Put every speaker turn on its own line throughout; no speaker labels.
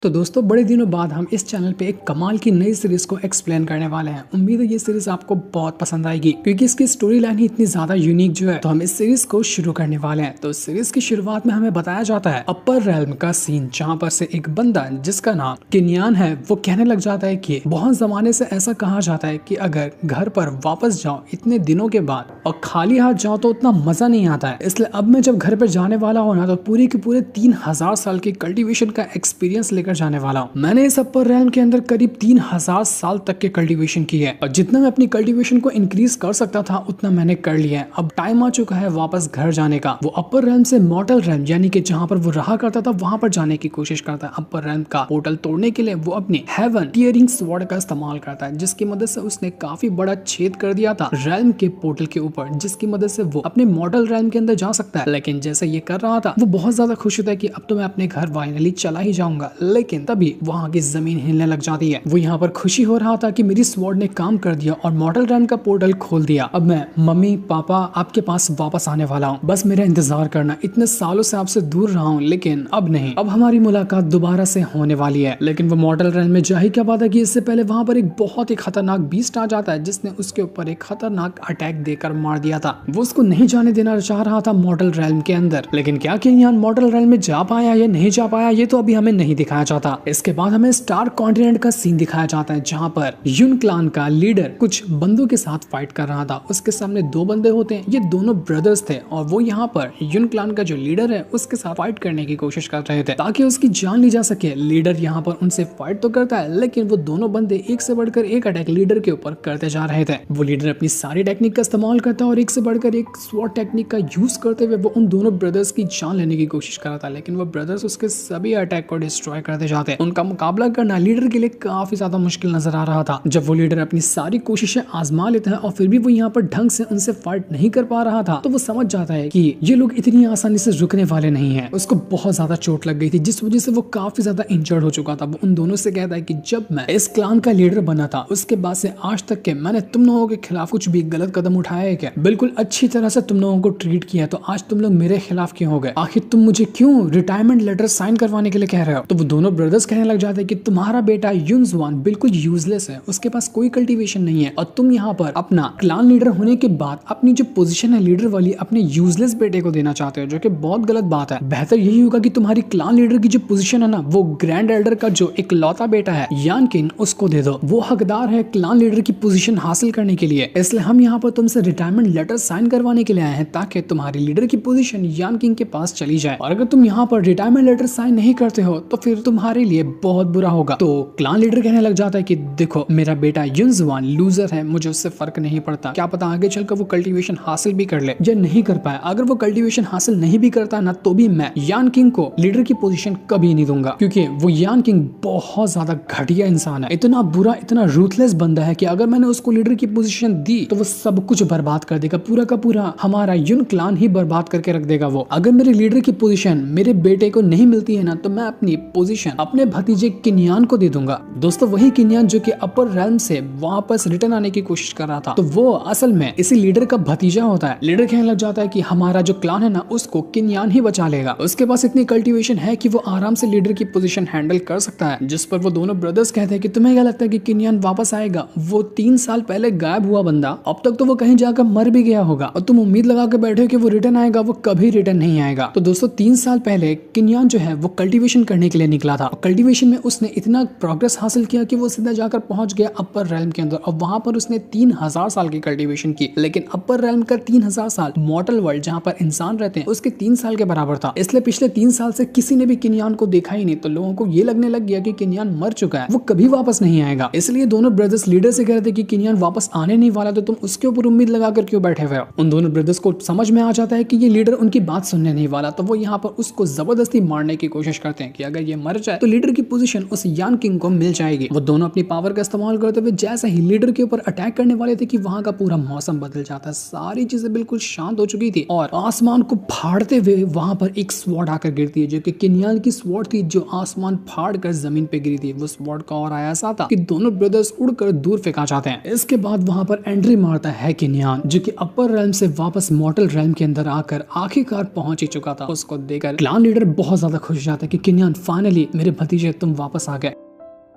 तो दोस्तों बड़े दिनों बाद हम इस चैनल पे एक कमाल की नई सीरीज को एक्सप्लेन करने वाले हैं। उम्मीद है ये सीरीज आपको बहुत पसंद आएगी क्योंकि इसकी स्टोरी लाइन ही इतनी ज्यादा यूनिक जो है। तो हम इस सीरीज को शुरू करने वाले हैं। तो सीरीज की शुरुआत में हमें बताया जाता है अपर रेल्म का सीन, जहाँ पर से एक बंदा जिसका नाम किनियान है वो कहने लग जाता है कि बहुत जमाने से ऐसा कहा जाता है कि अगर घर पर वापस जाओ इतने दिनों के बाद और खाली हाथ जाओ तो उतना मजा नहीं आता है। इसलिए अब मैं जब घर पर जाने वाला हूँ ना तो पूरे के पूरे 3000 साल की कल्टीवेशन का एक्सपीरियंस लेकर जाने वाला हूँ। मैंने इस अपर रेल्म के अंदर करीब 3000 साल तक के कल्टीवेशन की है और जितना मैं अपनी कल्टीवेशन को इंक्रीज कर सकता था उतना मैंने कर लिया है। अब टाइम आ चुका है वापस घर जाने का। वो अपर रेल्म से मॉर्टल रेल्म यानी कि जहाँ पर वो रहा करता था वहां पर जाने की कोशिश करता है। अपर रेल्म का पोर्टल तोड़ने के लिए वो अपनी हेवन टीयरिंग स्वॉर्ड का इस्तेमाल करता है, जिसकी मदद से उसने काफी बड़ा छेद कर दिया था रेल्म के पोर्टल के ऊपर, जिसकी मदद से वो अपने मॉर्टल रेल्म के अंदर जा सकता है। लेकिन जैसे ये कर रहा था वो बहुत ज्यादा खुश होता है कि अब तो मैं अपने घर फाइनली चला ही जाऊंगा। लेकिन तभी वहां की जमीन हिलने लग जाती है। वो यहाँ पर खुशी हो रहा था कि मेरी स्वॉर्ड ने काम कर दिया और मॉर्टल रेल्म का पोर्टल खोल दिया। अब मैं मम्मी पापा आपके पास वापस आने वाला हूँ, बस मेरा इंतजार करना। इतने सालों से आपसे दूर रहा हूँ लेकिन अब नहीं, अब हमारी मुलाकात दोबारा से होने वाली है। लेकिन वो मॉर्टल रेल्म में जा ही क्या बात है कि इससे पहले वहां पर एक बहुत ही खतरनाक बीस्ट आ जाता है जिसने उसके ऊपर एक खतरनाक अटैक देकर मार दिया था। वो उसको नहीं जाने देना चाह रहा था मॉर्टल रेल्म के अंदर। लेकिन क्या किनियान मॉर्टल रेल्म में जा पाया या नहीं जा पाया ये तो अभी हमें नहीं दिखाया जाता। इसके बाद हमें स्टार कॉन्टिनेंट का सीन दिखाया जाता है जहां पर युन क्लान का लीडर कुछ बंदों के साथ फाइट कर रहा था। उसके सामने दो बंदे होते हैं, ये दोनों ब्रदर्स थे और वो यहाँ पर युन क्लान का जो लीडर है उसके साथ फाइट करने की कोशिश कर रहे थे ताकि उसकी जान ली जा सके। लीडर यहाँ पर उनसे फाइट तो करता है लेकिन वो दोनों बंदे एक से बढ़कर एक अटैक लीडर के ऊपर करते जा रहे थे। वो लीडर अपनी सारी टेक्निक का इस्तेमाल करता है और एक से बढ़कर एक स्वॉर्ड टेक्निक का यूज करते हुए वो उन दोनों ब्रदर्स की जान लेने की कोशिश कर रहा था। लेकिन वो ब्रदर्स उसके सभी अटैक को डिस्ट्रॉय करते जाते हैं। उनका मुकाबला करना लीडर के लिए काफी ज्यादा मुश्किल नजर आ रहा था। जब वो लीडर अपनी सारी कोशिशें आजमा लेता है और फिर भी वो यहाँ पर ढंग से उनसे फाइट नहीं कर पा रहा था तो वो समझ जाता है कि ये लोग इतनी आसानी से रुकने वाले नहीं है। उसको बहुत ज्यादा चोट लग गई थी जिस वजह से वो काफी ज्यादा इंजर्ड हो चुका था। वो उन दोनों से कहता है कि जब मैं इस क्लान का लीडर बना था उसके बाद से आज तक के मैंने तुम लोगों के खिलाफ कुछ भी गलत कदम उठाया है क्या? बिल्कुल अच्छी तरह से तुम लोगों को ट्रीट किया, तो आज तुम लोग मेरे खिलाफ क्यों हो गए? आखिर तुम मुझे क्यों रिटायरमेंट लेटर साइन करवाने के लिए कह रहे हो? तो वो दोनों ब्रदर्स कहने लग जाते हैं कि तुम्हारा बेटा युनजुआन बिल्कुल यूजलेस है, उसके पास कोई कल्टीवेशन नहीं है और तुम यहाँ पर अपना क्लान लीडर होने के बाद अपनी जो पोजीशन है लीडर वाली अपने यूजलेस बेटे को देना चाहते हो, जो कि बहुत गलत बात है। बेहतर यही होगा कि तुम्हारी क्लान लीडर की जो पोजीशन है ना वो ग्रैंड एल्डर का जो इकलौता बेटा है यानकिन उसको दे दो। वो हकदार है क्लान लीडर की पोजीशन हासिल करने के लिए। इसलिए हम यहाँ पर तुमसे रिटायरमेंट लेटर साइन करवाने के लिए आए हैं ताकि तुम्हारी लीडर की पोजीशन यानकिन के पास चली जाए। और अगर तुम यहाँ पर रिटायरमेंट लेटर साइन नहीं करते हो तो फिर तुम्हारे लिए बहुत बुरा होगा। तो क्लान लीडर कहने लग जाता है कि देखो मेरा बेटा युनजुआन लूजर है, मुझे उससे फर्क नहीं पड़ता, क्या पता आगे चलकर वो कल्टीवेशन हासिल भी कर ले या नहीं कर पाए। अगर वो कल्टीवेशन हासिल नहीं भी करता ना तो भी मैं यानकिंग को लीडर की पोजीशन कभी नहीं दूंगा, क्योंकि वो यानकिंग बहुत ज्यादा घटिया इंसान है, इतना बुरा इतना रूथलेस बंदा है कि अगर मैंने उसको लीडर की पोजीशन दी तो वो सब कुछ बर्बाद कर देगा, पूरा का पूरा हमारा युन क्लान ही बर्बाद करके रख देगा वो। अगर मेरे लीडर की पोजीशन मेरे बेटे को नहीं मिलती है ना तो मैं अपनी पोजीशन अपने भतीजे किनियान को दे दूंगा। दोस्तों वही किनियान जो कि अपर रेल्म से वापस रिटर्न आने की कोशिश कर रहा था, तो वो असल में इसी लीडर का भतीजा होता है। लीडर कहने लग जाता है कि हमारा जो क्लान है ना उसको किनियान ही बचा लेगा, उसके पास इतनी कल्टीवेशन है कि वो आराम से लीडर की पोजीशन हैंडल कर सकता है। जिस पर वो दोनों ब्रदर्स कहते हैं कि तुम्हें क्या लगता है कि किनियान वापस आएगा? वो 3 साल पहले गायब हुआ बंदा, अब तक तो वो कहीं जाकर मर भी गया होगा और तुम उम्मीद लगा के बैठे हो कि वो रिटर्न आएगा, वो कभी रिटर्न नहीं आएगा। तो दोस्तों 3 साल पहले किनियान जो है वो कल्टीवेशन करने के लिए निकला था। कल्टीवेशन में उसने इतना प्रोग्रेस हासिल किया कि वो सीधा जाकर पहुंच गया अपर रेल्म के अंदर और वहां पर उसने 3000 साल की कल्टीवेशन की। लेकिन अपर रेल्म का 3000 साल मॉर्टल वर्ल्ड जहां पर इंसान रहते हैं उसके 3 साल के बराबर था। इसलिए पिछले 3 साल से किसी ने भी किनियान को देखा ही नहीं, तो लोगों को ये लगने लग गया कि किनियान मर चुका है, वो कभी वापस नहीं आएगा। इसलिए दोनों ब्रदर्स लीडर से कह रहे थे कि किनियान वापस आने नहीं वाला, तो तुम उसके ऊपर उम्मीद लगाकर क्यों बैठे हुए हो? उन दोनों ब्रदर्स को समझ में आ जाता है कि ये लीडर उनकी बात सुनने नहीं वाला, तो वो यहाँ पर उसको जबरदस्ती मारने की कोशिश करते हैं कि अगर ये मर जाए तो लीडर की पोजीशन उस यानकिंग को मिल जाएगी। वो दोनों अपनी पावर का इस्तेमाल करते हुए जैसे ही लीडर के ऊपर अटैक करने वाले थे कि वहां का पूरा मौसम बदल जाता है, सारी चीजें बिल्कुल शांत हो चुकी थी और आसमान को फाड़ते हुए वहां पर एक स्वॉर्ड आकर गिरती है जो कि किनियान की स्वॉर्ड थी, जो आसमान फाड़ कर जमीन पे गिरी थी। वो स्वॉर्ड का और आया ऐसा था कि दोनों ब्रदर्स उड़कर दूर फेंका जाते हैं। इसके बाद वहां पर एंट्री मारता है किनियान, जो कि अपर रेल्म से वापस मॉर्टल रेल्म के अंदर आकर आखिरकार पहुंच ही चुका था। उसको देखकर क्लान लीडर बहुत ज्यादा खुश हो जाता है कि किनियान फाइनली कि मेरे भतीजे तुम वापस आ गए।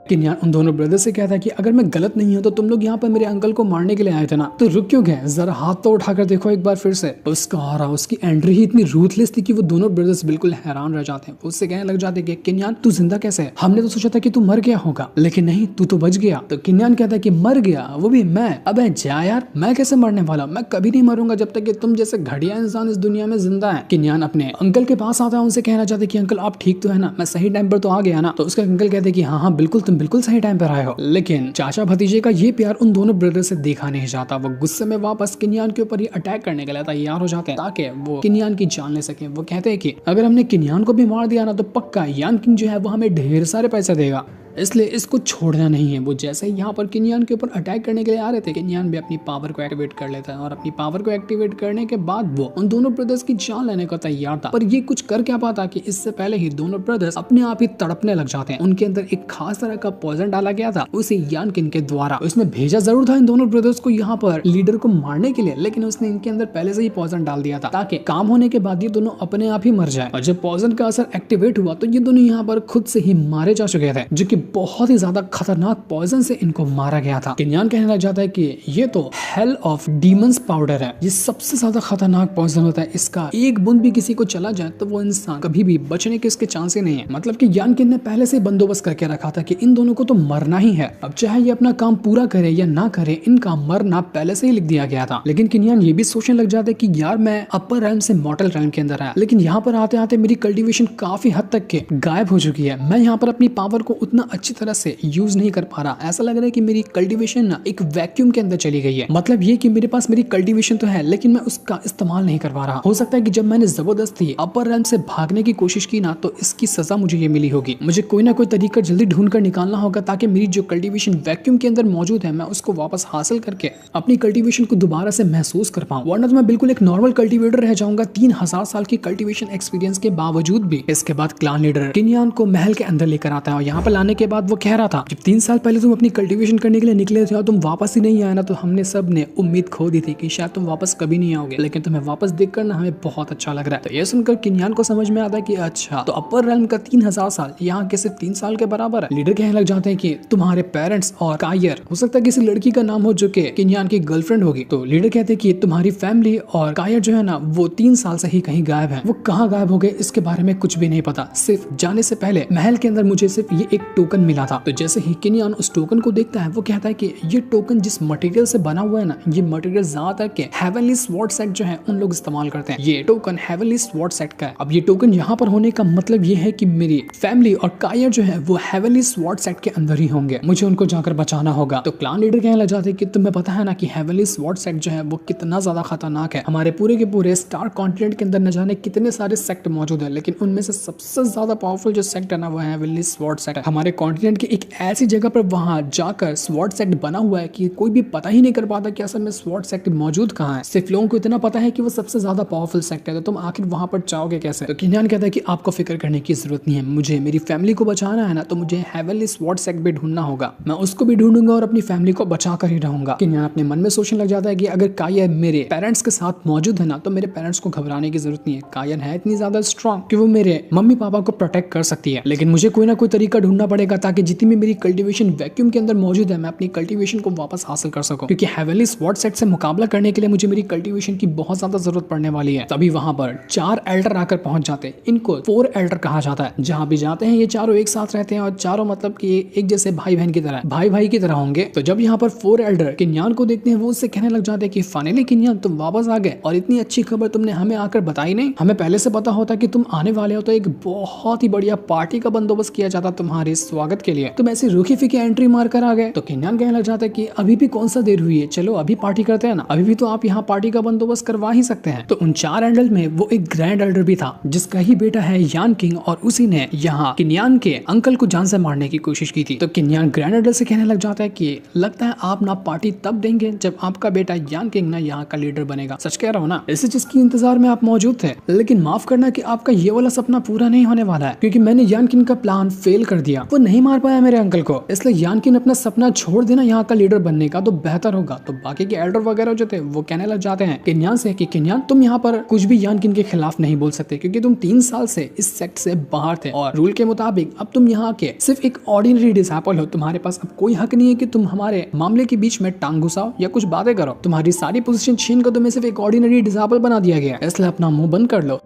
किन्यान उन दोनों ब्रदर से कहता है कि अगर मैं गलत नहीं हूं तो तुम लोग यहाँ पर मेरे अंकल को मारने के लिए आए थे ना, तो रुक क्यों गए? जरा हाथ तो उठाकर देखो एक बार फिर से। उसका और उसकी एंट्री ही इतनी रूथलेस थी कि वो दोनों ब्रदर्स बिल्कुल हैरान रह जाते हैं। उससे कहने लग जाते कि किन्यान तू जिंदा कैसे है? हमने तो सोचा था कि तू मर गया होगा, लेकिन नहीं, तू तो बच गया। तो किन्यान कहता है कि मर गया? वो भी मैं? अबे जा यार, मैं कैसे मरने वाला? मैं कभी नहीं मरूंगा जब तक कि तुम जैसे घटिया इंसान इस दुनिया में जिंदा है। किन्यान अपने अंकल के पास आता है, उनसे कहना चाहते कि अंकल आप ठीक तो है ना, मैं सही टाइम पर तो आ गया ना? तो उसके अंकल कहते कि हाँ हाँ बिल्कुल, तुम बिल्कुल सही टाइम पर आए हो। लेकिन चाचा भतीजे का ये प्यार उन दोनों ब्रदर से देखा नहीं जाता। वो गुस्से में वापस किन्यान के ऊपर ही अटैक करने के लिए तैयार हो जाते हैं ताकि वो किन्यान की जान ले सके। वो कहते हैं कि अगर हमने किन्यान को भी मार दिया ना तो पक्का यान किंग जो है वो हमें ढेर सारे पैसे देगा, इसलिए इसको छोड़ना नहीं है। वो जैसे ही यहाँ पर किन्यान के ऊपर अटैक करने के लिए आ रहे थे, किन्यान भी अपनी पावर को एक्टिवेट कर लेता है और अपनी पावर को एक्टिवेट करने के बाद वो उन दोनों ब्रदर्स की जान लेने को तैयार था। पर ये कुछ कर क्या पाता कि इससे पहले ही दोनों ब्रदर्स अपने आप ही तड़पने लग जाते हैं। उनके अंदर एक खास तरह का पॉइजन डाला गया था उसे यान किंग के द्वारा। उसने भेजा जरूर था इन दोनों ब्रदर्स को यहाँ पर लीडर को मारने के लिए, लेकिन उसने इनके अंदर पहले से ही पॉइजन डाल दिया था ताकि काम होने के बाद ये दोनों अपने आप ही मर जाए। और जब पॉइजन का असर एक्टिवेट हुआ तो ये दोनों यहाँ पर खुद से ही मारे जा चुके थे, जो कि बहुत ही ज्यादा खतरनाक पॉइजन से इनको मारा गया था। किन्यान कहने लग जाता है कि ये तो हेल ऑफ डीमंस पाउडर है, ये सबसे ज्यादा खतरनाक पॉइजन होता है, इसका एक बूंद भी किसी को चला जाए तो वो इंसान कभी भी बचने के इसके चांस ही नहीं है। मतलब कि यानकिन ने पहले से बंदोबस्त करके रखा था कि इन दोनों को तो मरना ही है। अब चाहे ये अपना काम पूरा करे या ना करे, इनका मरना पहले से ही लिख दिया गया था। लेकिन किन्यान ये भी सोचने लग जाता है कि यार मैं अपर रैल्म से मॉर्टल रैल्म के अंदर आया, लेकिन यहाँ पर आते आते मेरी कल्टीवेशन काफी हद तक के गायब हो चुकी है। मैं यहाँ पर अपनी पावर को उतना अच्छी तरह से यूज नहीं कर पा रहा। ऐसा लग रहा है कि मेरी कल्टीवेशन ना एक वैक्यूम के अंदर चली गई है। मतलब ये कि मेरे पास मेरी कल्टीवेशन तो है लेकिन मैं उसका इस्तेमाल नहीं कर पा रहा। हो सकता है कि जब मैंने जबरदस्ती अपर रैल्म से भागने की कोशिश की ना तो इसकी सजा मुझे ये मिली होगी। मुझे कोई ना कोई तरीका जल्दी ढूंढ कर निकालना होगा ताकि मेरी जो कल्टीवेशन वैक्यूम के अंदर मौजूद है मैं उसको वापस हासिल करके अपनी कल्टीवेशन को दोबारा से महसूस कर पाऊं, वरना तो मैं बिल्कुल एक नॉर्मल कल्टीवेटर रह जाऊंगा 3000 साल की कल्टीवेशन एक्सपीरियंस के बावजूद भी। इसके बाद क्लान लीडर किन्यान को महल के अंदर लेकर आता है और यहाँ पर लाने के बाद वो कह रहा था जब 3 साल पहले तुम अपनी कल्टीवेशन करने के लिए निकले थे और तुम वापस ही नहीं आए ना तो हमने सब ने उम्मीद खो दी थी कि शायद तुम वापस कभी नहीं आओगे, लेकिन तुम्हें वापस देखकर ना हमें बहुत अच्छा लग रहा है। तो ये सुनकर किन्यान को समझ में आता है कि अच्छा तो अपर रैल्म का 3000 साल यहाँ के सिर्फ 3 साल के बराबर है। लीडर कहने लग जाते हैं कि तुम्हारे पेरेंट्स और कायर, हो सकता है किसी लड़की का नाम हो जो कि किन्यान की गर्लफ्रेंड होगी। तो लीडर कहते हैं कि तुम्हारी फैमिली और कायर जो है ना वो 3 साल से ही कहीं गायब है। वो कहाँ गायब हो गए इसके बारे में कुछ भी नहीं पता। सिर्फ जाने से पहले महल के अंदर मुझे सिर्फ ये एक टोकन मिला था। तो जैसे ही किन्यान उस टोकन को देखता है वो कहता है कि ये टोकन जिस मटेरियल से बना हुआ है ना, ये मटेरियल ज्यादातर के हेवनली स्वॉर्ड सेट जो है उन लोग इस्तेमाल करते हैं। ये टोकन हेवनली स्वॉर्ड सेट का है। अब ये टोकन यहाँ पर होने का मतलब ये है कि मेरी फैमिली और कायर जो है वो हेवनली स्वॉर्ड सेट के अंदर ही होंगे, मुझे उनको जाकर बचाना होगा। तो क्लान लीडर कहने लग जाते हैं कि तुम्हें पता है ना कि हेवनली स्वॉर्ड सेट जो है वो कितना ज्यादा खतरनाक है। हमारे पूरे के पूरे स्टार कॉन्टिनेंट के अंदर न जाने कितने सारे सेक्ट मौजूद है, लेकिन उनमें से सबसे ज्यादा पावरफुल जो सेक्ट है ना वो है हेवनली स्वॉर्ड सेट। हमारे कॉन्टिनेंट की एक ऐसी जगह पर वहां जाकर स्वॉर्ड सेक्ट बना हुआ है कि कोई भी पता ही नहीं कर पाता कि असल में स्वॉर्ड सेक्ट मौजूद कहाँ है। सिर्फ लोगों को इतना पता है कि वो सबसे ज्यादा पावरफुल सेक्ट है। तो तुम आखिर वहां पर जाओगे कैसे? तो किन्यान कहता है कि आपको फिक्र करने की जरूरत नहीं है, मुझे मेरी फैमिली को बचाना है ना तो मुझे हेवनली स्वॉर्ड सेक्ट भी ढूंढना होगा। मैं उसको भी ढूंढूंगा और अपनी फैमिली को बचा कर ही रहूंगा। किन्यान अपने मन में सोचने लग जाता है कि अगर कायर मेरे पेरेंट्स के साथ मौजूद है ना तो मेरे पेरेंट्स को घबराने की जरूरत नहीं है। कायर है इतनी ज्यादा स्ट्रॉन्ग कि वो मेरे मम्मी पापा को प्रोटेक्ट कर सकती है, लेकिन मुझे कोई ना कोई तरीका ढूंढना पड़ेगा ताकि जितनी भी मेरी कल्टीवेशन वैक्यूम के अंदर मौजूद है मैं अपनी कल्टीवेशन को वापस हासिल कर सकूं, क्योंकि हेवनली स्वॉर्ड सेट से मुकाबला करने के लिए मुझे मेरी कल्टीवेशन की बहुत ज्यादा जरूरत पड़ने वाली है। तभी वहां पर 4 एल्डर आकर पहुंच जाते हैं। इनको 4 एल्डर कहा जाता है। जहां भी जाते हैं ये चारों एक साथ रहते हैं और चारों मतलब कि एक जैसे भाई बहन की तरह, भाई भाई की तरह होंगे। तो जब यहाँ पर 4 एल्डर किन्यान को देखते हैं वो उससे कहने लग जाते हैं कि फाइनली किन्यान तुम वापस आ गए और इतनी अच्छी खबर तुमने हमें आकर बताई नहीं। हमें पहले से पता होता कि तुम आने वाले हो तो एक बहुत ही बढ़िया पार्टी का बंदोबस्त किया जाता तुम्हारे स्वागत के लिए। तुम ऐसी रूखी फीकी एंट्री मार कर आ गए। तो किन्यान कहने लग जाता है कि अभी भी कौन सा देर हुई है, चलो अभी पार्टी करते हैं ना, अभी भी तो आप यहाँ पार्टी का बंदोबस्त करवा ही सकते हैं। तो उन 4 एल्डर में वो एक ग्रैंड एल्डर भी था जिसका ही बेटा है यान किंग और उसी ने यहाँ किन्यान के अंकल को जान से मारने की कोशिश की थी। तो किन्यान ग्रैंड एल्डर से कहने लग जाता है कि लगता है आप ना पार्टी तब देंगे जब आपका बेटा यान किंग ना यहाँ का लीडर बनेगा। सच कह रहा हूँ ना, इसी चीज की इंतजार में आप मौजूद थे, लेकिन माफ करना कि आपका ये वाला सपना पूरा नहीं होने वाला है, क्योंकि मैंने यान किंग का प्लान फेल कर दिया। वो नहीं मार पाया मेरे अंकल को, इसलिए यानकिन अपना सपना छोड़ देना यहाँ का लीडर बनने का तो बेहतर होगा। तो बाकी के एल्डर वगैरह जो थे वो कहने लग जाते हैं किन्यान से कि किन्यान तुम यहाँ पर कुछ भी यानकिन के खिलाफ नहीं बोल सकते, क्योंकि तुम 3 साल से इस सेक्ट से बाहर थे और रूल के मुताबिक अब तुम यहाँ के सिर्फ एक ऑर्डिनरी डिसाइपल हो। तुम्हारे पास अब कोई हक नहीं है कि तुम हमारे मामले के बीच में टांग घुसाओ या कुछ बातें करो। तुम्हारी सारी पोजीशन छीन कर तुम्हें सिर्फ एक ऑर्डिनरी डिसाइपल बना दिया गया, इसलिए अपना मुंह बंद कर लो।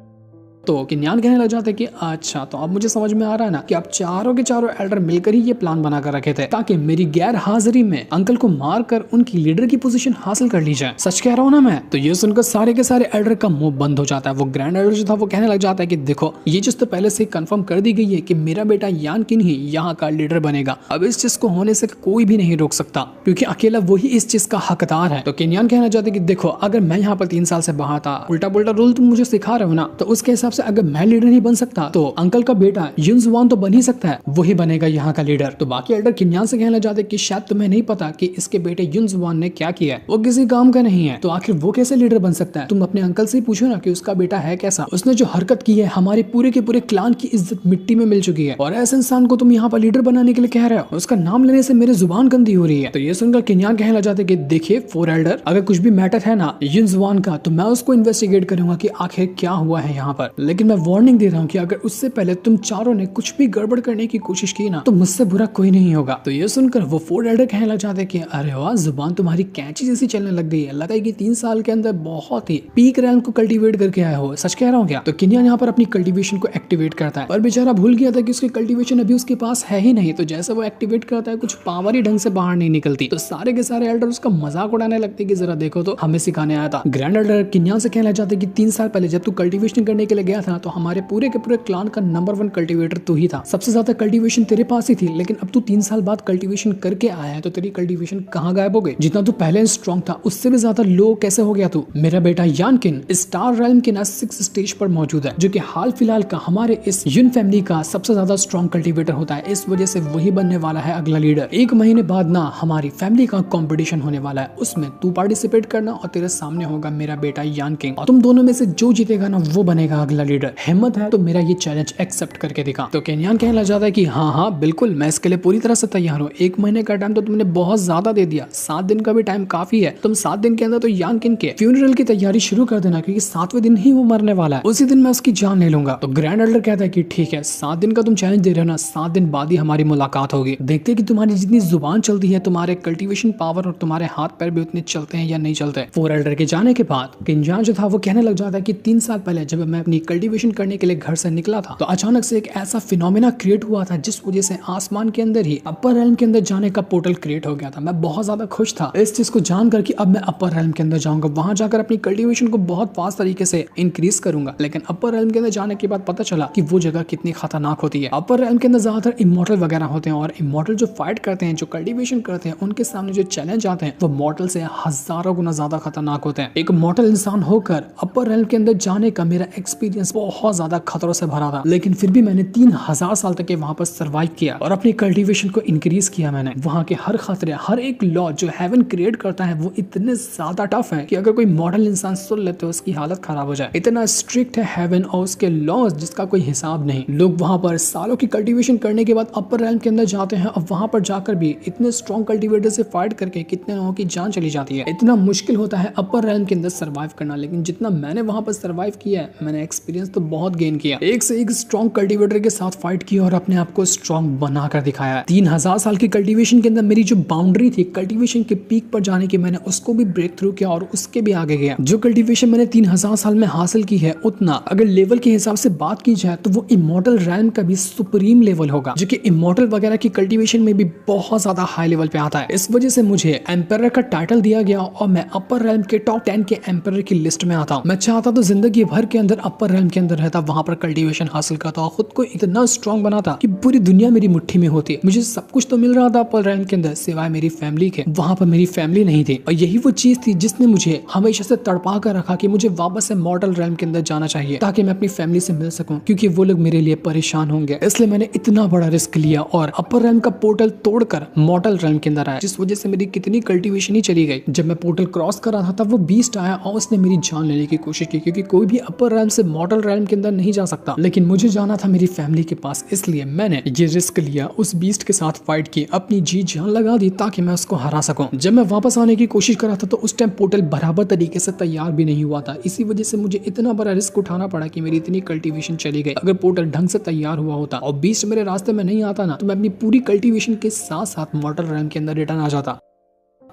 तो किन्यान कहने लग जाते कि अच्छा, तो अब मुझे समझ में आ रहा है ना कि आप चारों के चारों एल्डर मिलकर ही ये प्लान बना कर रखे थे ताकि मेरी गैर हाजिरी में अंकल को मारकर उनकी लीडर की पोजीशन हासिल कर ली जाए। सच कह रहा हूँ ना मैं? तो ये सुनकर सारे के सारे एल्डर का मुंह बंद हो जाता है। वो ग्रैंड एल्डर जो था वो कहने लग जाता है कि देखो, ये चीज तो पहले से कंफर्म कर दी गई है कि मेरा बेटा यानकिन ही यहाँ का लीडर बनेगा। अब इस चीज को होने से कोई भी नहीं रोक सकता, क्योंकि अकेला वही इस चीज का हकदार है। तो किन्यान कहना चाहते कि देखो, अगर मैं यहाँ पर 3 साल से बाहर था, उल्टा पुल्टा रूल तुम मुझे सिखा रहे हो ना, तो उसके हिसाब से अगर मैं लीडर नहीं बन सकता तो अंकल का बेटा युनजुआन तो बन ही सकता है, वही बनेगा यहाँ का लीडर। तो बाकी एल्डर किन्यान से कहना चाहते कि शायद तुम्हें नहीं पता कि इसके बेटे युनजुआन ने क्या किया है, वो किसी काम का नहीं है, तो आखिर वो कैसे लीडर बन सकता है? तुम अपने अंकल से पूछो ना कि उसका बेटा है कैसा। उसने जो हरकत की है हमारे पूरे के पूरे क्लान की इज्जत मिट्टी में मिल चुकी है, और ऐसे इंसान को तुम यहाँ पर लीडर बनाने के लिए कह रहे हो? उसका नाम लेने से मेरी जुबान गंदी हो रही है। तो ये सुनकर किन्यान कहना चाहते कि देखिए 4 एल्डर, अगर कुछ भी मैटर है ना युनजुआन का, तो मैं उसको इन्वेस्टिगेट करूंगा कि आखिर क्या हुआ है यहाँ पर। लेकिन मैं वार्निंग दे रहा हूँ कि अगर उससे पहले तुम चारों ने कुछ भी गड़बड़ करने की कोशिश की ना, तो मुझसे बुरा कोई नहीं होगा। तो ये सुनकर वो 4 एल्डर कहने लग जाते कि अरे वाह, जुबान तुम्हारी कैंची जैसी चलने लग गई है। लगा है कि 3 साल के अंदर बहुत ही पीक रैंक को कल्टीवेट करके आया हो। सच कह रहा हूँ क्या? तो किन्यान यहाँ पर अपनी कल्टीवेशन को एक्टिवेट करता है, और बेचारा भूल गया था कि उसकी कल्टीवेशन अभी उसके पास है ही नहीं। तो जैसे वो एक्टिवेट करता है, कुछ पावर ही ढंग से बाहर नहीं निकलती। तो सारे के सारे एल्डर उसका मजाक उड़ाने लगते कि जरा देखो तो, हमें सिखाने आया था। ग्रैंड एल्डर किन्यान से कहना चाहते कि 3 साल पहले जब तू कल्टीवेशन करने के लिए गया था, तो हमारे पूरे के पूरे क्लान का नंबर 1 कल्टीवेटर तू ही था। सबसे ज्यादा कल्टीवेशन तेरे पास ही थी, लेकिन अब तू 3 साल बाद कल्टीवेशन करके आया है, तो तेरी कल्टीवेशन कहाँ गायब हो गई? जितना तू पहले स्ट्रॉन्ग था उससे भी ज्यादा लो कैसे हो गया तू? मेरा बेटा यानकिन स्टार रेल्म के ना 6 स्टेज पर मौजूद है, जो कि हाल फिलहाल का हमारे इस युन फैमिली का सबसे ज्यादा स्ट्रॉन्ग कल्टीवेटर होता है। इस वजह से वही बनने वाला है अगला लीडर। 1 महीने बाद ना हमारी फैमिली का कंपटीशन होने वाला है, उसमें तू पार्टिसिपेट करना और तेरे सामने होगा मेरा बेटा यानकिन, और तुम दोनों में से जो जीतेगा ना वो बनेगा अगला लीडर। हिम्मत है तो मेरा ये चैलेंज एक्सेप्ट करके दिखा। तो किन्यान कहने लग जाता है कि हाँ हाँ बिल्कुल, मैं इसके लिए पूरी तरह से तैयार हूँ। 1 महीने का टाइम तो तुमने बहुत ज्यादा दे दिया, 7 दिन का भी टाइम काफी है। तुम 7 दिन के अंदर तो यानकिन के फ्यूनरल की तैयारी शुरू कर देना, क्योंकि 7वें दिन ही वो मरने वाला है, उसी दिन मैं उसकी जान ले लूंगा। तो ग्रैंड एल्डर कहता है कि ठीक है, 7 दिन का तुम चैलेंज दे रहे हो ना, 7 दिन बाद ही हमारी मुलाकात होगी। देखते हैं कि तुम्हारी जितनी जुबान चलती है, तुम्हारे कल्टीवेशन पावर और तुम्हारे हाथ पैर भी उतने चलते हैं या नहीं चलते। 4 एल्डर के जाने के बाद किन्यान जो था वो कहने लग जाता है कि 3 साल पहले जब मैं अपनी कल्टीवेशन करने के लिए घर से निकला था, तो अचानक से एक ऐसा फिनोमेना क्रिएट हुआ था जिस वजह से आसमान के अंदर ही अपर रेल्म के अंदर जाने का पोर्टल क्रिएट हो गया था। मैं बहुत ज्यादा खुश था इस चीज को जानकर कि अब मैं अपर रेल्म के अंदर जाऊंगा, वहां जाकर अपनी कल्टीवेशन को बहुत फास्ट तरीके से इंक्रीज करूंगा। लेकिन अपर रेल्म के अंदर जाने के बाद पता चला कि वो जगह कितनी खतरनाक होती है। अपर रेल्म के अंदर ज्यादातर इमॉर्टल वगैरह होते हैं, और इमॉर्टल जो फाइट करते हैं, जो कल्टीवेशन करते हैं, उनके सामने जो चैलेंज आते हैं वो मॉर्टल से हजारों गुना ज्यादा खतरनाक होते हैं। एक मॉर्टल इंसान होकर अपर रेल्म के अंदर जाने का मेरा एक्सपीरियंस बहुत ज्यादा खतरों से भरा था, लेकिन फिर भी मैंने 3000 साल तक वहां पर सर्वाइव किया और अपनी कल्टीवेशन को इंक्रीज किया। मैंने वहां के हर खतरे, हर एक लॉ जो हेवन क्रिएट करता है वो इतने ज्यादा टफ है कि अगर कोई मॉडल इंसान सुन ले तो उसकी हालत खराब हो जाए। इतना स्ट्रिक्ट है हेवन और उसके लॉज जिसका कोई हिसाब नहीं। लोग वहां पर सालों की कल्टीवेशन करने के बाद अपर रेल्म के अंदर जाते हैं, और वहां पर जाकर भी इतने स्ट्रॉन्ग कल्टीवेटर से फाइट करके कितने लोगों की जान चली जाती है। इतना मुश्किल होता है अपर रेल्म के अंदर सर्वाइव करना, लेकिन जितना मैंने वहां पर सर्वाइव किया है, मैंने एक्सपीरियंस तो बहुत गेन किया। एक से एक स्ट्रॉन्ग कल्टीवेटर के साथ फाइट किया और अपने आप को स्ट्रॉन्ग बनाकर दिखाया है। 3000 साल की कल्टीवेशन के अंदर मेरी जो बाउंड्री थी कल्टीवेशन के पीक पर जाने की, मैंने उसको भी ब्रेक थ्रू किया और उसके भी आगे गया। जो कल्टीवेशन मैंने 3000 साल में हासिल की है, उतना अगर लेवल के हिसाब से बात की जाए तो वो इमॉर्टल रैल्म का भी सुप्रीम लेवल होगा, जो कि इमॉर्टल वगैरह की कल्टीवेशन में भी बहुत ज्यादा हाई लेवल पे आता है। इस वजह से मुझे एम्पायर का टाइटल दिया गया और मैं अपर रैल्म के टॉप 10 के एम्पायर की लिस्ट में आता हूँ। मैं चाहता तो जिंदगी भर के अंदर अपर रैल्म के अंदर रहता, वहां पर कल्टीवेशन हासिल करता और खुद को इतना स्ट्रॉन्ग बनाता कि पूरी दुनिया मेरी मुट्ठी में होती। मुझे सब कुछ तो मिल रहा था अपर रैल्म के अंदर, सिवाय मेरी फैमिली के। वहां पर मेरी फैमिली नहीं थी, और यही वो चीज थी जिसने मुझे हमेशा से तड़पा कर रखा कि मुझे वापस से मॉर्टल रैल्म के अंदर जाना चाहिए ताकि मैं अपनी फैमिली से मिल सकूं, क्योंकि वो लोग मेरे लिए परेशान होंगे। इसलिए मैंने इतना बड़ा रिस्क लिया और अपर रैल्म का पोर्टल तोड़कर मॉर्टल रैल्म के अंदर आया, जिस वजह से मेरी कितनी कल्टीवेशन ही चली गई। जब मैं पोर्टल क्रॉस कर रहा था तब वो बीस्ट आया और उसने मेरी जान लेने की कोशिश की, क्योंकि कोई भी अपर रैल्म से मॉर्टल रेल्म के अंदर नहीं जा सकता, लेकिन मुझे जाना था मेरी फैमिली के पास, इसलिए मैंने ये रिस्क लिया, उस बीस्ट के साथ फाइट की, अपनी जी जान लगा दी ताकि मैं उसको हरा सकूं। जब मैं वापस आने की कोशिश कर रहा था तो उस टाइम पोर्टल बराबर तरीके से तैयार भी नहीं हुआ था। इसी वजह से मुझे इतना बड़ा रिस्क उठाना पड़ा कि मेरी इतनी कल्टीवेशन चली गई। अगर पोर्टल ढंग से तैयार हुआ होता और बीस्ट मेरे रास्ते में नहीं आता ना, तो मैं अपनी पूरी कल्टीवेशन के साथ साथ मॉर्टल रेल्म के अंदर रिटर्न आ जाता।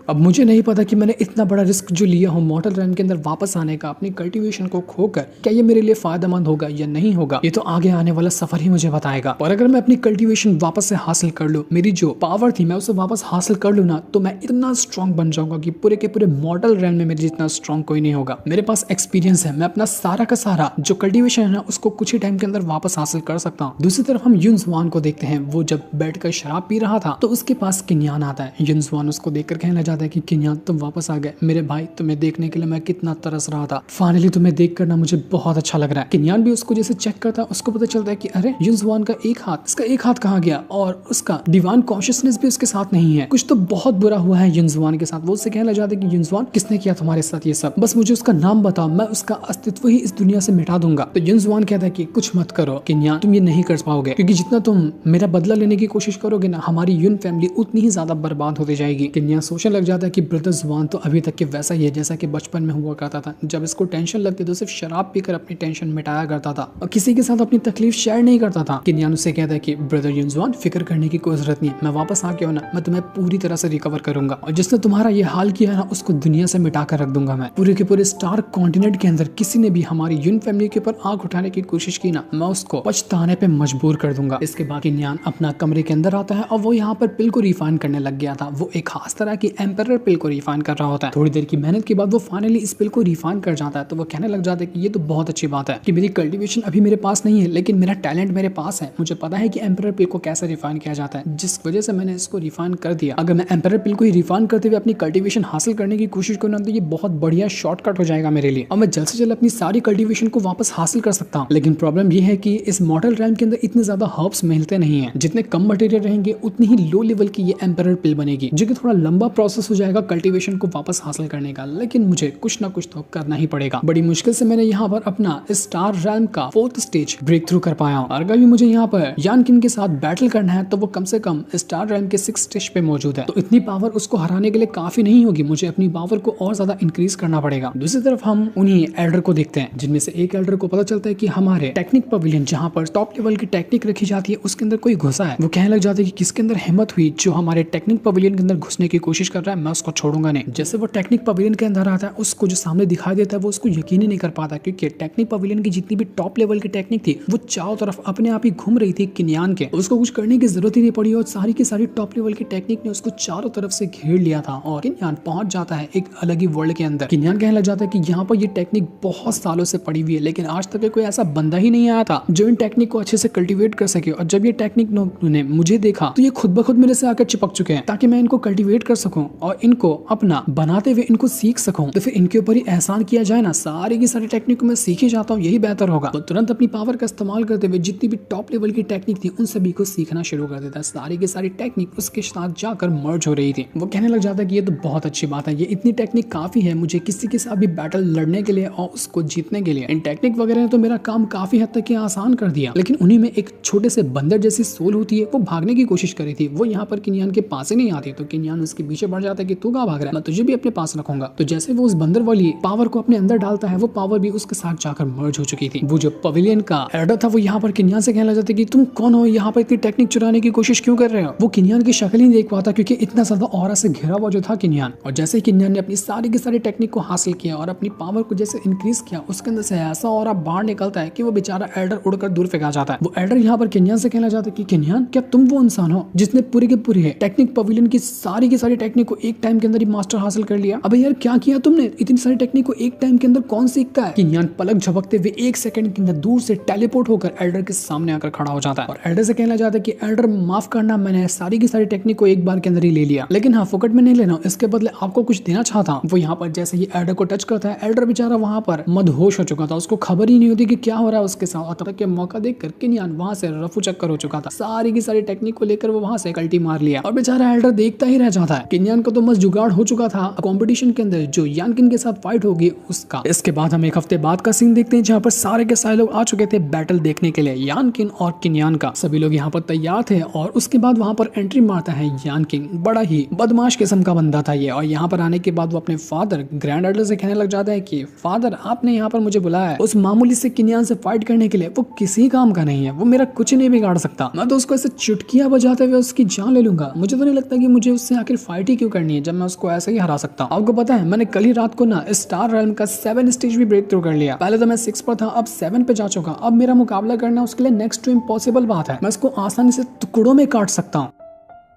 अब मुझे नहीं पता कि मैंने इतना बड़ा रिस्क जो लिया हूँ मॉर्टल रेल्म के अंदर वापस आने का, अपनी कल्टीवेशन को खोकर, क्या ये मेरे लिए फायदेमंद होगा या नहीं होगा, ये तो आगे आने वाला सफर ही मुझे बताएगा। और अगर मैं अपनी कल्टीवेशन वापस से हासिल कर लूँ, मेरी जो पावर थी मैं उसे वापस हासिल कर लूँ ना, तो मैं इतना स्ट्रॉन्ग बन जाऊंगा कि पूरे के पूरे मॉर्टल रेल्म में मेरे जितना स्ट्रॉन्ग कोई नहीं होगा। मेरे पास एक्सपीरियंस है, मैं अपना सारा का सारा जो कल्टीवेशन है ना उसको कुछ ही टाइम के अंदर वापस हासिल कर सकता हूँ। दूसरी तरफ हम युनजुआन को देखते हैं, वो जब बैठकर शराब पी रहा था तो उसके पास किन्यान आता है। युनजुआन उसको देखकर कहने लग जाता है कि किन्यान तुम वापस आ गए मेरे भाई, तुम्हें देखने के लिए मैं कितना तरस रहा था, फाइनली तुम्हें देख कर ना मुझे बहुत अच्छा लग रहा है। किन्यान भी उसको जैसे चेक करता है, उसको पता चलता है कि अरे युनजुआन का एक हाथ, इसका एक हाथ कहाँ गया, और उसका डिवाइन कॉन्शियसनेस भी उसके साथ नहीं है, कुछ तो बहुत बुरा हुआ है युनजुआन के साथ। वो उससे कहने लग जाता है कि युनजुआन किसने किया तुम्हारे साथ ये सब, बस मुझे उसका नाम बताओ, मैं उसका अस्तित्व ही इस दुनिया से मिटा दूंगा। तो युनजुआन कहता है कि कुछ मत करो किन्यान, तुम ये नहीं कर पाओगे, क्योंकि जितना तुम मेरा बदला लेने की कोशिश करोगे ना, हमारी युन फैमिली उतनी ही ज्यादा बर्बाद होती जाएगी। किन्यान सोचने लग जाता है कि ब्रदर जुआन तो अभी तक के वैसा ही है जैसा कि बचपन में हुआ करता था। जब इसको टेंशन लगती तो सिर्फ शराब पीकर अपनी टेंशन मिटाया करता था और किसी के साथ अपनी तकलीफ शेयर नहीं करता था। किन्यान उससे कहता है कि ब्रदर युनजुआन फिक्र करने की कोई जरूरत नहीं है, मैं वापस आके हो ना, मैं तुम्हें पूरी तरह से रिकवर करूंगा, और जिसने तुम्हारा ये हाल किया है ना उसको दुनिया से मिटा कर रख दूंगा मैं। पूरे के पूरे स्टार कॉन्टिनेंट के अंदर किसी ने भी हमारी युन फैमिली के ऊपर आंख उठाने की कोशिश की ना, मैं उसको पछताने पे मजबूर कर दूंगा। इसके बाद किन्यान अपना कमरे के अंदर आता है और वो यहाँ पर पिल को रिफाइन करने लग गया था। वो एक खास तरह की एम्परर पिल को रिफाइन कर रहा होता है। थोड़ी देर की मेहनत के बाद वो फाइनली इस पिल को रिफाइन कर जाता है। तो वो कहने लग जाता है कि ये तो बहुत अच्छी बात है कि मेरी कल्टीवेशन अभी मेरे पास नहीं है, लेकिन मेरा टैलेंट मेरे पास है, मुझे पता है कि एम्परर पिल को कैसे रिफाइन किया जाता है, जिस वजह से मैंने इसको रिफाइन कर दिया। अगर मैं एम्परर पिल को ही रिफाइन करते हुए अपनी कल्टीवेशन हासिल करने की कोशिश करूँ तो ये बहुत बढ़िया शॉर्टकट हो जाएगा मेरे लिए, और मैं जल्द से जल्द अपनी सारी कल्टीवेशन को वापस हासिल कर सकता हूँ। लेकिन प्रॉब्लम ये है कि इस मॉर्टल रेल्म के अंदर इतने ज्यादा हर्ब्स मिलते नहीं है, जितने कम मटेरियल रहेंगे उतनी ही लो लेवल की ये एम्परर पिल बनेगी, जो कि थोड़ा लंबा प्रोसेस हो जाएगा कल्टीवेशन को वापस हासिल करने का। लेकिन मुझे कुछ ना कुछ तो करना ही पड़ेगा। बड़ी मुश्किल से मैंने यहाँ पर अपना स्टार रेल्म का 4th स्टेज ब्रेक थ्रू कर पाया हूँ। अगर भी मुझे यहाँ पर यानकिन के साथ बैटल करना है तो वो कम से कम स्टार रेल्म के 6th स्टेज पे मौजूद है, तो इतनी पावर उसको हराने के लिए काफी नहीं होगी, मुझे अपनी पावर को और ज्यादा इंक्रीज करना पड़ेगा। दूसरी तरफ हम उन्हीं एल्डर को देखते हैं, जिनमें से एक एल्डर को पता चलता है कि हमारे टेक्निक पवेलियन जहाँ पर टॉप लेवल की टेक्निक रखी जाती है उसके अंदर कोई घुसा है। वो कहने लग जाता है कि किसके अंदर हिम्मत हुई जो हमारे टेक्निक पवेलियन के अंदर घुसने की कोशिश कर रहा है, मैं उसको छोड़ूंगा नहीं। जैसे वो टेक्निक पवेलियन के अंदर आता है, उसको जो सामने दिखाई देता है वो उसको यकीन ही नहीं कर पाता, क्योंकि टेक्निक पवेलियन की जितनी भी टॉप लेवल की टेक्निक थी वो चारों तरफ अपने आप ही घूम रही थी किन्यान के, उसको कुछ करने की जरूरत ही नहीं पड़ी और सारी की सारी टॉप लेवल की टेक्निक ने उसको चारों तरफ से घेर लिया था और किन्यान पहुंच जाता है एक अलग ही वर्ल्ड के अंदर। किन्यान कहने लग जाता है कि यहाँ पर ये टेक्निक बहुत सालों से पड़ी हुई है, लेकिन आज तक कोई ऐसा बंदा ही नहीं आया था जो इन टेक्निक को अच्छे से कल्टीवेट कर सके, और जब ये टेक्निक ने मुझे देखा तो ये खुद ब खुद मेरे से आकर चिपक चुके हैं ताकि मैं इनको कल्टीवेट कर सकूं और इनको अपना बनाते हुए इनको सीख सकूं। तो फिर इनके ऊपर ही एहसान किया जाए ना, सारी की सारी टेक्निक को मैं सीख ही जाता हूँ, यही बेहतर होगा। तो तुरंत अपनी पावर का इस्तेमाल करते हुए जितनी भी टॉप लेवल की टेक्निक थी उन सभी को सीखना शुरू कर देता है। सारी की सारी टेक्निक उसके साथ जाकर मर्ज हो रही थी। वो कहने लग जाता है कि ये तो बहुत अच्छी बात है, ये इतनी टेक्निक काफी है मुझे किसी के साथ भी बैटल लड़ने के लिए और उसको जीतने के लिए। इन टेक्निक वगैरह ने तो मेरा काम काफी हद तक आसान कर दिया, लेकिन उन्हीं में एक छोटे से बंदर जैसी सोल होती है, वो भागने की कोशिश करी थी, वो यहाँ पर किन्यान के पास ही नहीं आती। तो किन्यान उसके पीछे बढ़ जाता है कि तू कहाँ भाग रहा है, मैं तुझे भी अपने पास रखूंगा। तो जैसे वो उस बंदर वाली पावर को अपने अंदर डालता है, वो पावर भी उसके साथ जाकर मर्ज हो चुकी थी। वो जो पवेलियन का एल्डर था वो यहाँ पर किन्यान से कहने लग जाता है कि तुम कौन हो, यहाँ पर इतनी टेक्निक चुराने की कोशिश क्यों कर रहे हो। वो किन्यान की शक्ल ही नहीं देख पाता क्योंकि इतना ज्यादा ऑरा से घिरा हुआ जो था किन्यान। और जैसे ही किन्यान ने अपनी सारी की सारी टेक्निक को हासिल किया और अपनी पावर को जैसे इंक्रीज किया, उसके अंदर से ऐसा ऑरा बाहर निकलता है कि वो बेचारा एल्डर उड़कर दूर फेंका जाता है। वो एल्डर यहाँ पर किन्यान से कहना चाहता है कि किन्यान, क्या तुम वो इंसान हो जिसने पूरी की पूरी है टेक्निक पवेलियन की सारी टेक्निक को एक टाइम के अंदर ही मास्टर हासिल कर लिया। अबे यार क्या किया तुमने, इतनी सारी टेक्निक को एक टाइम के अंदर कौन सीखता है। किन्यान पलक झपकते हुए 1 सेकंड के अंदर दूर से टेलीपोर्ट होकर एल्डर के सामने आकर खड़ा हो जाता है और एल्डर से कहना चाहता है कि एल्डर माफ करना, मैंने सारी की सारी टेक्निक को एक बार के अंदर ही ले लिया, लेकिन हाँ फुकट में नहीं लेना, इसके बदले आपको कुछ देना चाहता हूँ। वो यहाँ पर जैसे ही एल्डर को टच करता है, एल्डर बेचारा वहाँ पर मदहोश हो चुका था, उसको खबर ही नहीं होती कि क्या हो रहा है उसके साथ। और तब तक के मौका देखकर किन्यान वहाँ से रफू चक्कर हो चुका था, सारी की सारी टेक्निक को लेकर वो वहाँ से कल्टी मार लिया और बेचारा एल्डर देखता ही रह जाता है। किन्यान को का तो मस्त जुगाड़ हो चुका था कंपटीशन के अंदर जो यानकिन के साथ फाइट होगी उसका। इसके बाद हम एक हफ्ते बाद का सीन देखते हैं जहाँ पर सारे के सारे लोग आ चुके थे बैटल देखने के लिए यानकिन और किन्यान का। सभी लोग यहाँ पर तैयार थे और उसके बाद वहाँ पर एंट्री मारता है यानकिन। बड़ा ही बदमाश किस्म का बंदा था ये, और यहाँ पर आने के बाद वो अपने फादर ग्रैंड एडर से कहने लग जाता है कि फादर आपने यहाँ पर मुझे बुलाया है उस मामूली से किन्यान से फाइट करने के लिए, वो किसी काम का नहीं है, वो मेरा कुछ नहीं बिगाड़ सकता, मैं तो उसको ऐसे चुटकियां बजाते हुए उसकी जान ले लूंगा। मुझे तो नहीं लगता कि मुझे उससे आखिर फाइट ही क्यों करनी है जब मैं उसको ऐसे ही हरा सकता हूँ। आपको पता है मैंने कल ही रात को ना स्टार रेल्म का 7 स्टेज भी ब्रेक थ्रू कर लिया। पहले तो मैं 6 पर था, अब 7 पे जा चुका। अब मेरा मुकाबला करना उसके लिए नेक्स्ट टू इम्पॉसिबल बात है, मैं उसको आसानी से टुकड़ों में काट सकता हूँ।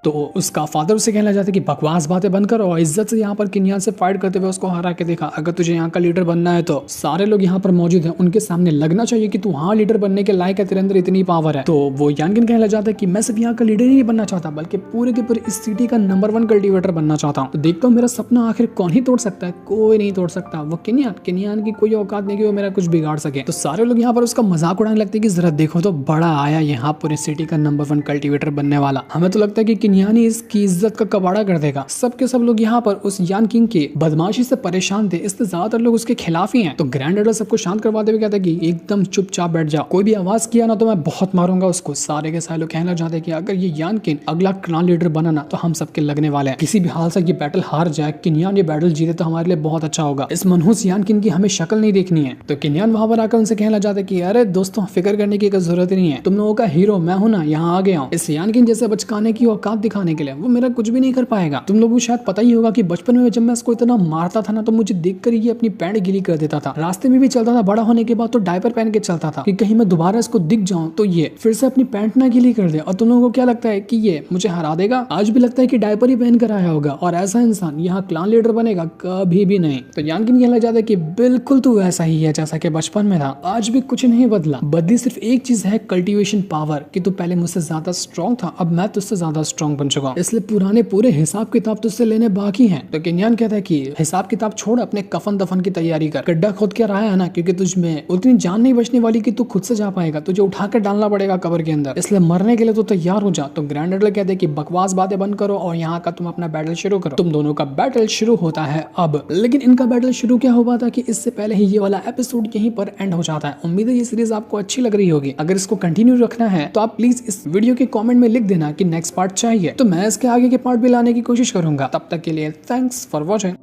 तो उसका फादर उसे कहना चाहता है कि बकवास बातें बंद कर और इज्जत से यहाँ पर किन्यान से फाइट करते हुए उसको हरा के देखा। अगर तुझे यहाँ का लीडर बनना है तो सारे लोग यहाँ पर मौजूद हैं, उनके सामने लगना चाहिए कि तू हाँ लीडर बनने के लायक है, तेरे अंदर इतनी पावर है। तो वो यानकिन कहना चाहता है कि मैं सिर्फ यहाँ का लीडर ही नहीं बनना चाहता बल्कि पूरे के पूरे इस सिटी का नंबर 1 कल्टिवेटर बनना चाहता हूँ। तो देखता हूँ मेरा सपना आखिर कौन ही तोड़ सकता है, कोई नहीं तोड़ सकता। वो किन्यान की कोई औकात नहीं कि वो मेरा कुछ बिगाड़ सके। तो सारे लोग यहाँ पर उसका मजाक उड़ाने लगते हैं कि जरा देखो तो बड़ा आया यहाँ पूरे सिटी का नंबर 1 कल्टिवेटर बनने वाला। हमें तो लगता है कि किन्यान ही इसकी इज्जत का कबाड़ा कर देगा। सबके सब लोग यहाँ पर उस यानकिन की बदमाशी से परेशान थे, इससे ज्यादातर लोग उसके खिलाफ ही हैं। तो ग्रैंड एडर सबको शांत करवाते हुए कहता है कि एकदम चुपचाप बैठ जाओ, कोई भी आवाज किया ना तो मैं बहुत मारूंगा उसको। सारे के सारे लोग कहने लग जाते हैं कि अगर ये यानकिन अगला क्लान लीडर बना ना तो हम सबके लगने वाले हैं। किसी भी हाल से ये बैटल हार जाए, किन्यान ये बैटल जीते तो हमारे लिए बहुत अच्छा होगा। इस मनहूस यानकिन की हमें शक्ल नहीं देखनी है। तो किन्यान वहां पर आकर उनसे कहने लग जाता है कि अरे दोस्तों फिक्र करने की जरूरत नहीं है, तुम लोगों का हीरो मैं हूं ना, यहाँ आ गया हूँ इस यानकिन जैसे बचकाने की औकात दिखाने के लिए। वो मेरा कुछ भी नहीं कर पाएगा। तुम लोगों को शायद पता ही होगा कि बचपन में जब मैं इसको इतना मारता था ना तो मुझे देखकर ये अपनी पैंट गीली कर देता था। रास्ते में भी चलता था, बड़ा होने के बाद तो डायपर पहन के चलता था कि कहीं मैं दोबारा इसको दिख जाऊं तो ये फिर से अपनी पैंट ना गीली कर दे। और तुम लोगों को क्या लगता है कि ये मुझे हरा देगा? आज भी लगता है कि डायपर ही पहन कर आया होगा और ऐसा इंसान यहाँ क्लान लीडर बनेगा? कभी भी नहीं। तो यानकिन कहना चाहता है कि बिल्कुल तू वैसा ही है जैसा कि बचपन में था, आज भी कुछ नहीं बदला, बदली सिर्फ एक चीज है कल्टीवेशन पावर, कि तू पहले मुझसे ज्यादा स्ट्रॉन्ग था, अब मैं तुझसे ज्यादा स्ट्रॉन्ग बन चुका, इसलिए पुराने पूरे हिसाब किताब तुझसे लेने बाकी हैं। तो किन्यान कहता है कि हिसाब किताब छोड़, अपने कफन दफन की तैयारी कर। गड्ढा खोद के आया है ना, क्योंकि तुझ में उतनी जान नहीं बचने वाली कि तू खुद से जा पाएगा, तुझे उठाकर डालना पड़ेगा कब्र के अंदर, इसलिए मरने के लिए तो तैयार हो जा। तो ग्रैंड एडर कहते हैं कि बकवास बातें बंद करो और यहाँ का तुम अपना बैटल शुरू करो। तुम दोनों का बैटल शुरू होता है अब। लेकिन इनका बैटल शुरू क्या हुआ था कि इससे पहले ही ये वाला एपिसोड यहीं पर एंड हो जाता है। उम्मीद है ये सीरीज आपको अच्छी लग रही होगी। अगर इसको कंटिन्यू रखना है तो आप प्लीज इस वीडियो के कमेंट में लिख देना कि नेक्स्ट पार्ट चाहिए, तो मैं इसके आगे के पार्ट भी लाने की कोशिश करूंगा। तब तक के लिए थैंक्स फॉर वॉचिंग।